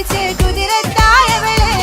കൊതിച്ച് കുതിരത്തായവളെ.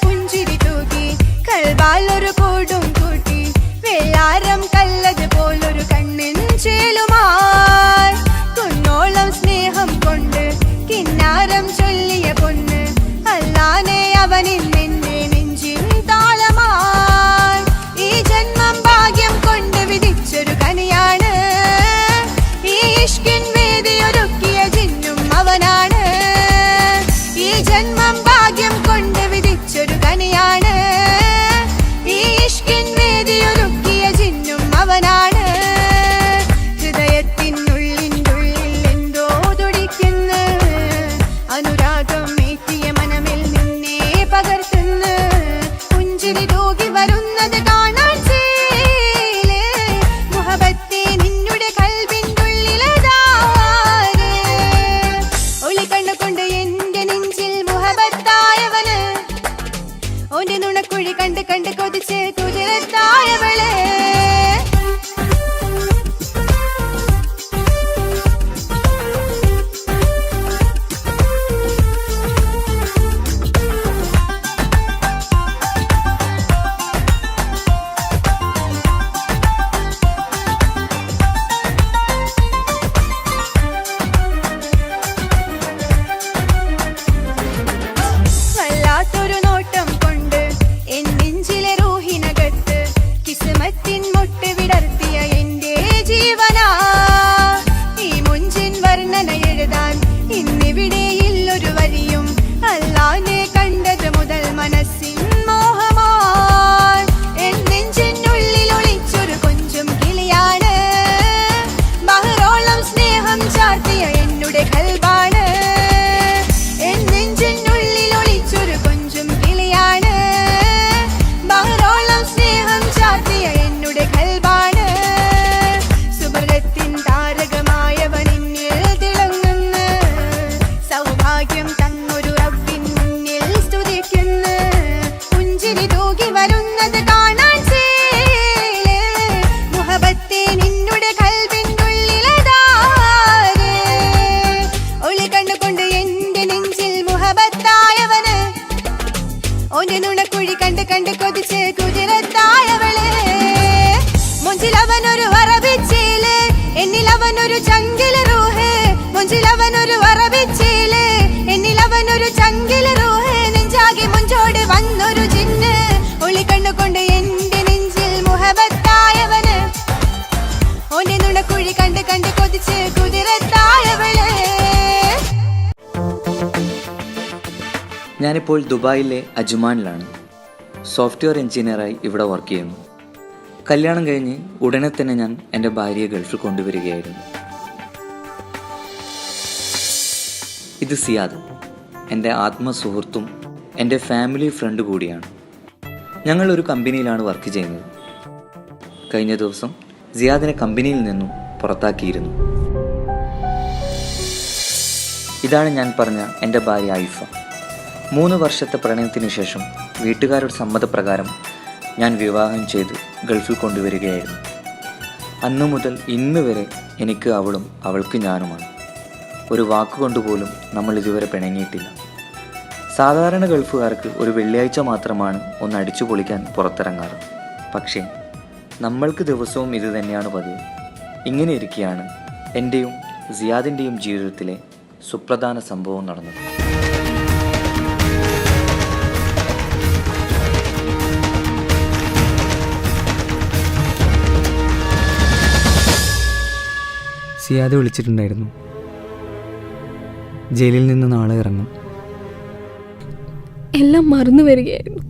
പുഞ്ചിരി തൂകി കൽവാലൊരു കൂടും കൂട്ടി വെള്ളാരം കല്ലത് പോലൊരു കണ്ണിൻ ചേലുമായി കുന്നോളം സ്നേഹം കൊണ്ട് കിന്നാരം ചൊല്ലിയ പൊന്ന് അല്ലാനെ അവനിൽ നിന്നെ നെഞ്ചിൻ താളമായി. ഈ ജന്മം ഭാഗ്യം കൊണ്ട് വിധിച്ചൊരു കനിയാണ്, ഈ ഇഷ്കിൻ വേദിയൊരുക്കിയ ജിന്നും അവനാണ്. ഈ ജന്മം ഭാഗ്യം കൊണ്ട് വിധിച്ചൊരു കനിയാണ്, ഈ ഇഷ്കിൻ വേദിയൊരുക്കിയ ജിന്നും അവനാണ്. ഹൃദയത്തിനുള്ളിൻ്റുള്ളിൽ എന്തോ തുടിക്കുന്നു, അനുരാഗം ഏറ്റിയ മനമിൽ നിന്നെ പകർത്തുന്നു. പുഞ്ചിരി തൂകി വരുന്നത് കാണാൻ ചേല്, മുഹബത്തെ നിന്നുടെ കൽബിൻ്റുള്ളിലതാര്. ഒളിക്കണ്ണു കൊണ്ട് എന്റെ നെഞ്ചിൽ മുഹബത്തായവന്, ഓന്റെ നുണക്കുഴി കണ്ട് കണ്ട് കൊതിച്ച് കുതിരത്തായവളെ. വല്ലാത്തൊരു നോട്ടം കൊണ്ട് എൻ നെഞ്ചിലെ റൂഹിനകത്ത് കിസ്മത്തിൻ മൊട്ട് വിടർത്തിയ എന്റെ ജീവനാ. ഈ മുഞ്ചിൻ വർണ്ണന എഴുതാൻ ഇന്നിവിടെയില്ലൊരു വരിയും, അല്ലാനെ കണ്ടത് മുതൽ മനസ്സിൻ മോഹമായി. എൻ നെഞ്ചിനുള്ളിൽ ഒളിച്ചൊരു കൊഞ്ചും കിളിയാണ്, ബഹറോളം സ്നേഹം ചാർത്തിയ എന്നുടെ കൽബാണ്. എൻ നെഞ്ചിനുള്ളിൽ ഒളിച്ചൊരു കൊഞ്ചും കിളിയാണ്, ബഹറോളം സ്നേഹം ചാർത്തിയ എന്നുടെ കൽബാണ്. സുബർഗത്തിൻ താരകമായവനിന്നിൽ തിളങ്ങുന്നു, സൗഭാഗ്യം തന്നൊരു റബ്ബിൻ മുന്നിൽ സ്തുതിക്കുന്നു. പുഞ്ചിരി തൂകി വരുന്നത് കാണാൻ ചേല്, മുഹബത്തെ നിന്നുടെ കൽബിൻ്റുള്ളിലതാര്. ഒളി കണ്ണുകൊണ്ട് എന്റെ നെഞ്ചിൽ മുഹബത്തായവന്, ഓന്റെ നുണക്കുഴി കണ്ട് കണ്ട് കൊതിച്ച് കുതിരത്തായവളെ. മുഞ്ചിലവനൊരു അറബിച്ചേല്, എന്നിലവനൊരു ചങ്കില് റൂഹ്. മുഞ്ചിലവനൊരു അറബിച്ചേല്, എന്നിലവനൊരു ചങ്കില് റൂഹ്. നെഞ്ചാകെ മുഞ്ചോട് വന്നൊരു ജിന്ന്, ഒളി കണ്ണുകൊണ്ട് എന്റെ നെഞ്ചിൽ മുഹബത്തായവന്, ഓന്റെ നുണക്കുഴി കണ്ട് കണ്ട് കൊതിച്ച് കുതിരത്തായവളെ. ഞാനിപ്പോൾ ദുബായിലെ അജ്മാനിലാണ്. സോഫ്റ്റ്വെയർ എഞ്ചിനീയറായി ഇവിടെ വർക്ക് ചെയ്യുന്നു. കല്യാണം കഴിഞ്ഞ് ഉടനെ തന്നെ ഞാൻ എൻ്റെ ഭാര്യയെ ഗൾഫിൽ കൊണ്ടുവരികയായിരുന്നു. ഇത് സിയാദ്, എൻ്റെ ആത്മസുഹൃത്തും എൻ്റെ ഫാമിലി ഫ്രണ്ട് കൂടിയാണ്. ഞങ്ങൾ ഒരു കമ്പനിയിലാണ് വർക്ക് ചെയ്യുന്നത്. കഴിഞ്ഞ ദിവസം സിയാദിനെ കമ്പനിയിൽ നിന്നും പുറത്താക്കിയിരുന്നു. ഇതാണ് ഞാൻ പറഞ്ഞ എൻ്റെ ഭാര്യ ആയിഫ. 3 വർഷത്തെ പ്രണയത്തിന് ശേഷം വീട്ടുകാരുടെ സമ്മതപ്രകാരം ഞാൻ വിവാഹം ചെയ്ത് ഗൾഫിൽ കൊണ്ടുവരികയായിരുന്നു. അന്നു മുതൽ ഇന്ന് വരെ എനിക്ക് അവളും അവൾക്ക് ഞാനുമാണ്. ഒരു വാക്കുകൊണ്ടുപോലും നമ്മൾ ഇതുവരെ പിണങ്ങിയിട്ടില്ല. സാധാരണ ഗൾഫുകാർക്ക് ഒരു വെള്ളിയാഴ്ച മാത്രമാണ് ഒന്ന് അടിച്ചു പൊളിക്കാൻ പുറത്തിറങ്ങാറ്. പക്ഷേ നമ്മൾക്ക് ദിവസവും ഇത് തന്നെയാണ് പതിവ്. ഇങ്ങനെ ഇരിക്കെയാണ് എൻ്റെയും സിയാദിൻ്റെയും ജീവിതത്തിലെ സുപ്രധാന സംഭവം നടന്നത്. സിയാദ് വിളിച്ചിട്ടുണ്ടായിരുന്നു. ജയിലിൽ നിന്ന് നാളെ ഇറങ്ങും. എല്ലാം മറന്നു വരികയായിരുന്നു.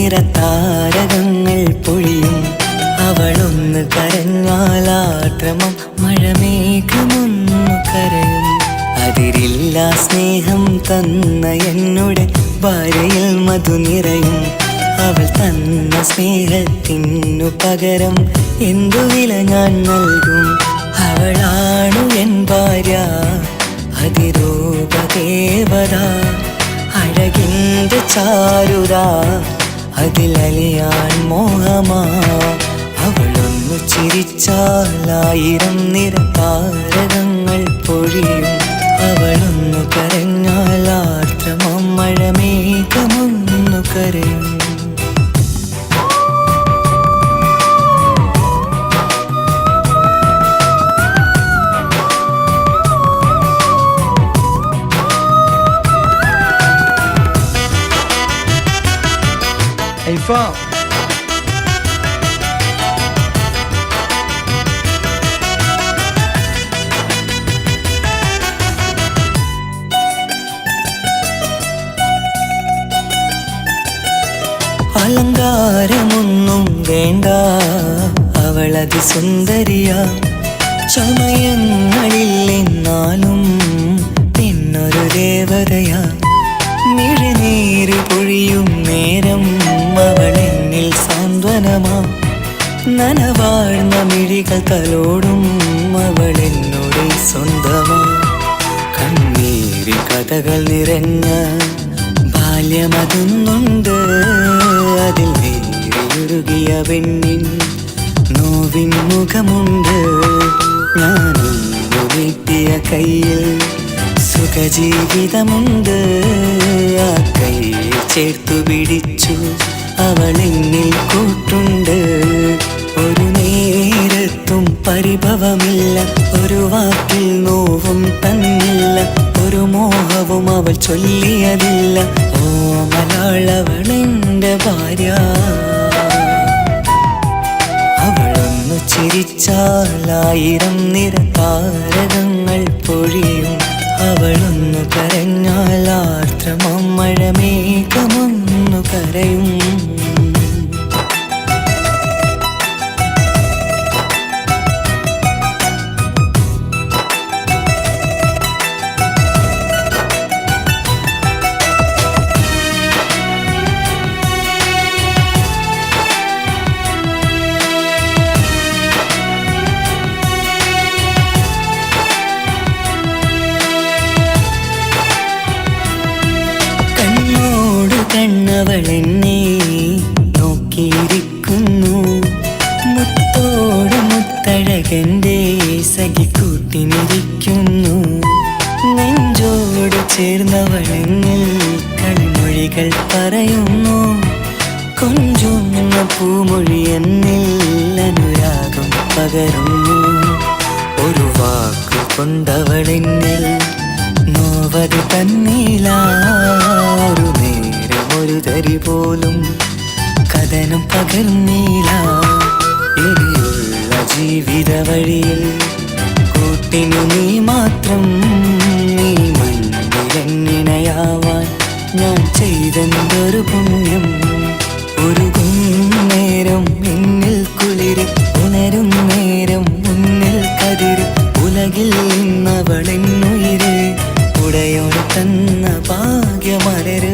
നിറതാരകങ്ങൾ പൊഴിയും. അവളൊന്ന് കരഞ്ഞാലാദ്രമം മഴമേഘമൊന്നു കരയും. അതിരില്ല സ്നേഹം തന്ന എന്നുടെ ഭാര്യയിൽ മധു നിറയും. അവൾ തന്ന സ്നേഹത്തിനു പകരം എന്തു വില ഞാൻ നൽകും? അവളാണു എൻ ഭാര്യ, അതിരൂപദേവത, അഴകിൻ്റെ ചാരുത, അതിലലിയാൻ മോഹമാ. അവളൊന്നു ചിരിച്ചാലായിരം നിറതാരകങ്ങൾ പൊഴിയും. അവളൊന്നു കരഞ്ഞാലാർദ്രമം മഴമേഘമൊന്നു കരയും. ഐഫ, അലങ്കാരമൊന്നും വേണ്ട, അവളതി സുന്ദരിയ. ചമയങ്ങളിൽ എന്നാലും പിന്നൊരു ദേവതയാ. മിഴിനീര് പൊഴിയും നേരം അവളെന്നിൽ സാന്ത്വനമാ. നനവാഴ്ന്ന മിഴികൾ തലോടും അവളെന്നോട് സ്വന്തമാ. കണ്ണീരി കഥകൾ നിറഞ്ഞ ബാല്യമതൊന്നുണ്ട്. അതിൽ നേരിയുരുകിയ പെണ്ണിൻ നോവിൻ മുഖമുണ്ട്. ഞാനൊന്നു നീട്ടിയ കയ്യിൽ സുഖജീവിതമുണ്ട്. ആ കയ്യിൽ ചേർത്തു പിടിച്ചു അവളെന്നിൽ കൂട്ടുണ്ട്. ഒരു നേരത്തും പരിഭവമില്ല, ഒരു വാക്കിൽ നോവും തന്നില്ല, ഒരു മോഹവും അവൾ ചൊല്ലിയതില്ല. ഓ മലയാളവളെൻ്റെ ഭാര്യ. അവളൊന്നു ചിരിച്ചാലായിരം നിറതാരകങ്ങൾ പൊഴിയും. അവളൊന്നു കരഞ്ഞാലാർദ്രമം മഴമേഘമൊന്നു കരയും. കണ്ണവളെന്നെ നോക്കിയിരിക്കുന്നു. മുത്തോട് മുത്തഴകൻ്റെ സഖിക്കൂട്ടിനിരിക്കുന്നു. നെഞ്ചോട് ചേർന്നവളെന്നിൽ കൺമൊഴികൾ പറയുന്നു. കൊഞ്ചുന്ന പൂമൊഴി എന്നിൽ അനുരാഗം പകരുന്നു. ഒരു വാക്കു കൊണ്ടവളെന്നിൽ നോവത് തന്നില്ല. ഒരു നേരം ഒരു തരി പോലും കഥനം പകർന്നില്ല. ഇനിയുള്ള ജീവിത വഴിയിൽ കൂട്ടിനു നീ മാത്രം. നീ മണ്ണിലെന്നിണയാവാൻ ഞാൻ ചെയ്തെന്തൊരു പുണ്യം. ഒരുകും നേരം എന്നിൽ കുളിര്, ഉണരും നേരം മുന്നിൽ കതിര്. ഉലകിൽ നിന്നവളെന്നുയിര്, ഉടയോട് തന്ന ഭാഗ്യമലര്.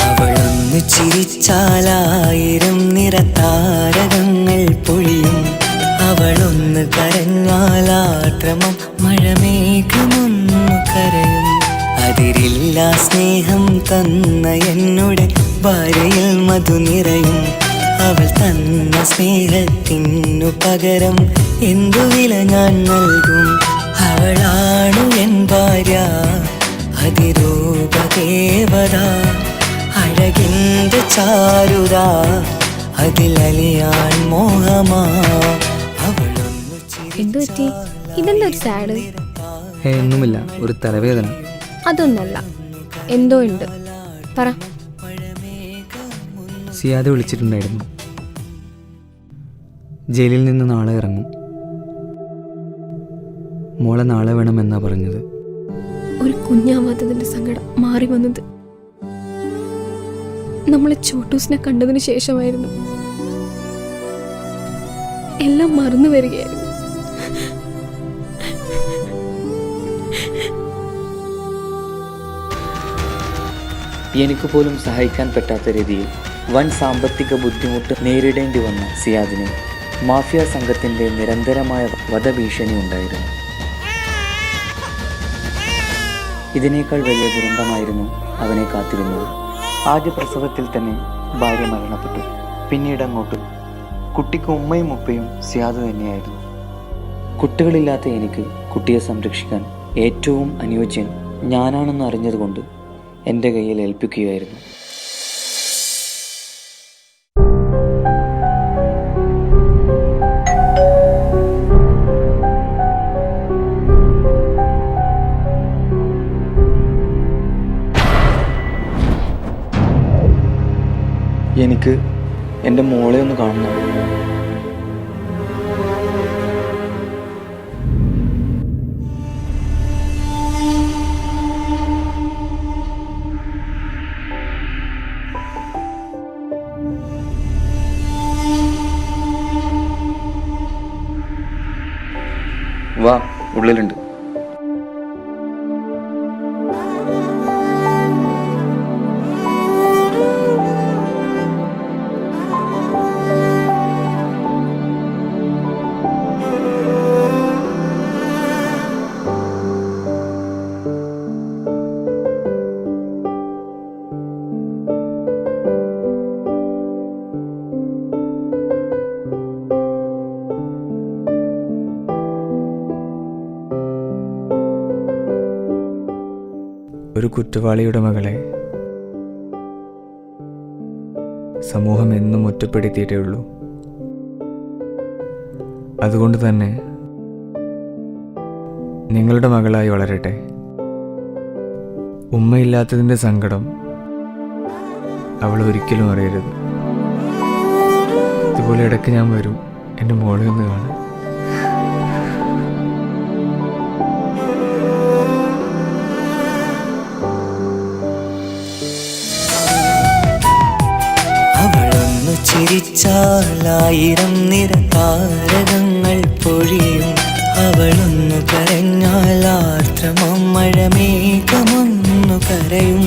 അവളൊന്നു ചിരിച്ചാലായിരം നിറതാരകങ്ങൾ പൊഴിയും. അവളൊന്ന് കരഞ്ഞാലാദ്രമം മഴമേഘമൊന്നു കരയും. അതിരില്ല സ്നേഹം തന്ന എന്നുടെ ഭാര്യയിൽ മധു നിറയും. അവൾ തന്ന സ്നേഹത്തിനു പകരം എന്തു വില ഞാൻ നൽകും? അവളാണു എൻ ഭാര്യ, അതിരൂപദേവത, അഴകിൻ്റെ ചാരുത, അതിലലിയാൻ മോഹമാ. അവളൊന്നു എന്തുപറ്റി? ഇതെന്താ ഒരു സാഡ്? ഒന്നുമില്ല, ഒരു തലവേദന. അതൊന്നല്ല, എന്തോ ഉണ്ട്, പറ. സിയാദ് വിളിച്ചിട്ടുണ്ടായിരുന്നു. ജയിലിൽ നിന്ന് നാളെ ഇറങ്ങും. മോളെ നാളെ വേണമെന്നാ പറഞ്ഞത്. ഒരു കുഞ്ഞാവാത്തതിന്റെ സങ്കടം മാറി വന്നത്. നമ്മളെ ചോട്ടൂസിനെ കണ്ടതിന് ശേഷമായിരുന്നു. എല്ലാം മറന്നു വരികയായിരുന്നു. എനിക്ക് പോലും സഹായിക്കാൻ പറ്റാത്ത രീതിയിൽ വൻ സാമ്പത്തിക ബുദ്ധിമുട്ട് നേരിടേണ്ടി വന്ന സിയാദിന് മാഫിയ സംഘത്തിൻ്റെ നിരന്തരമായ വധഭീഷണി ഉണ്ടായിരുന്നു. ഇതിനേക്കാൾ വലിയ ദുരന്തമായിരുന്നു അവനെ കാത്തിരുന്നത്. ആദ്യ പ്രസവത്തിൽ തന്നെ ഭാര്യ മരണപ്പെട്ടു. പിന്നീട് അങ്ങോട്ട് കുട്ടിക്ക് ഉമ്മയും ഉപ്പയും സിയാദ് തന്നെയായിരുന്നു. കുട്ടികളില്ലാത്ത എനിക്ക് കുട്ടിയെ സംരക്ഷിക്കാൻ ഏറ്റവും അനുയോജ്യൻ ഞാനാണെന്ന് അറിഞ്ഞതുകൊണ്ട് എൻ്റെ കയ്യിൽ ഏൽപ്പിക്കുകയായിരുന്നു. എനിക്ക് എൻ്റെ മോളെ ഒന്ന് കാണണം. വാ, ഉള്ളിലുണ്ട്. ഒരു കുറ്റവാളിയുടെ മകളെ സമൂഹം എന്നും ഒറ്റപ്പെടുത്തിയിട്ടേ ഉള്ളൂ. അതുകൊണ്ട് തന്നെ നിങ്ങളുടെ മകളായി വളരട്ടെ. ഉമ്മയില്ലാത്തതിൻ്റെ സങ്കടം അവൾ ഒരിക്കലും അറിയരുത്. ഇതുപോലെ ഇടയ്ക്ക് ഞാൻ വരും എൻ്റെ മോളെ ഒന്ന് കാണാൻ. ചിരിച്ചാലായിരം നിറതാരകങ്ങൾ പൊഴിയും. അവളൊന്നു കരഞ്ഞാൽ ആർദ്രമം മഴമേഘമൊന്നു കരയും.